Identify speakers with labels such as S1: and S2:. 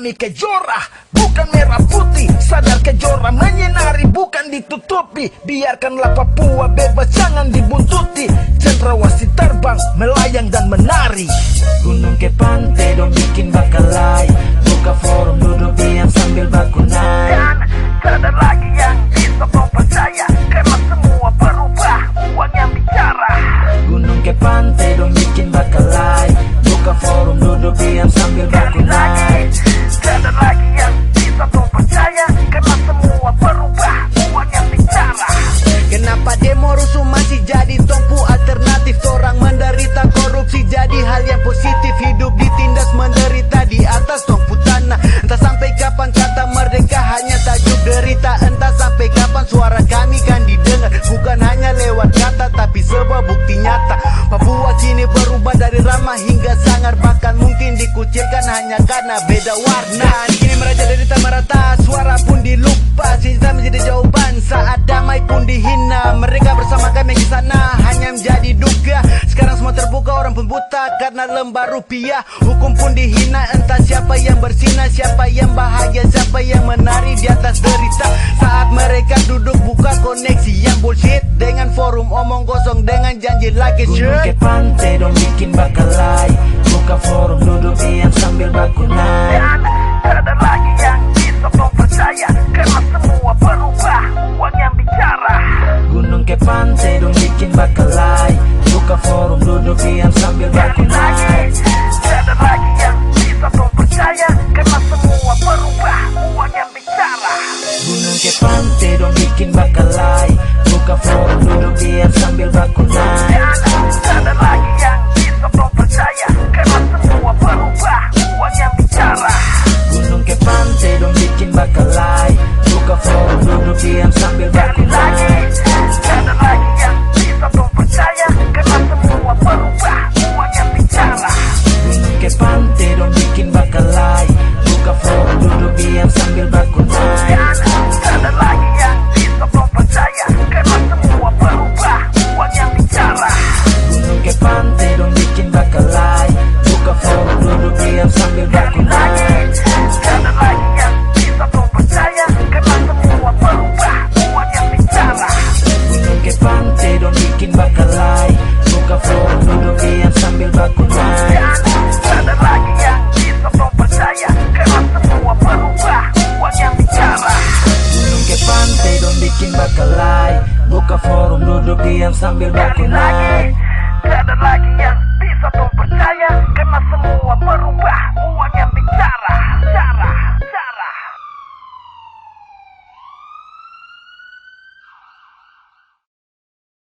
S1: kami Kejora, bukan merah putih. Sadar Kejora menyinari, bukan ditutupi. Biarkanlah Papua bebas, jangan dibuntuti. Cendrawasih terbang, melayang dan menari.
S2: Gunung ke pantai dong bikin bakalai. Buka forum duduk diam sambil baku naik.
S1: Dan sadar lagi yang bisa kau percaya, karena semua berubah, uang yang bicara.
S2: Gunung ke pantai dong bikin bakalai. Buka forum duduk diam sambil baku naik.
S1: Sadar lagi yang bisa kau percaya, karena semua berubah, uang yang bicara.
S3: Kenapa demo rusuh masih jadi tumpu alternatif? Orang menderita korupsi jadi hal yang positif. Hidup ditindas menderita di atas tumpu tanah. Entah sampai kapan kata merdeka hanya tajuk derita. Entah sampai kapan suara kami kan didengar, bukan hanya lewat kata tapi sebuah bukti nyata. Papua kini berubah dari ramah hingga sangar, bahkan mungkin dikucilkan hanya karena beda warna. Kini meraja derita merata, suara pun dilupa. Cinta menjadi jawaban saat damai pun dihina. Mereka bersama kami di sana hanya menjadi duga. Sekarang semua terbuka, orang pun buta karena lembar rupiah. Hukum pun dihina, entah siapa yang bersinar, siapa yang bahagia, siapa yang menari di atas derita. Saat mereka duduk buka koneksi yang bullshit dengan forum omong kosong dengan janji lagi
S2: Gunung ke pantai dong bikin bakalai. Buka forum duduk diam sambil baku naik.
S1: Dan sadar lagi yang bisa kau percaya, karena semua berubah, uang yang bicara.
S2: Gunung ke pantai dong bikin bakalai. Buka forum duduk diam sambil baku naik.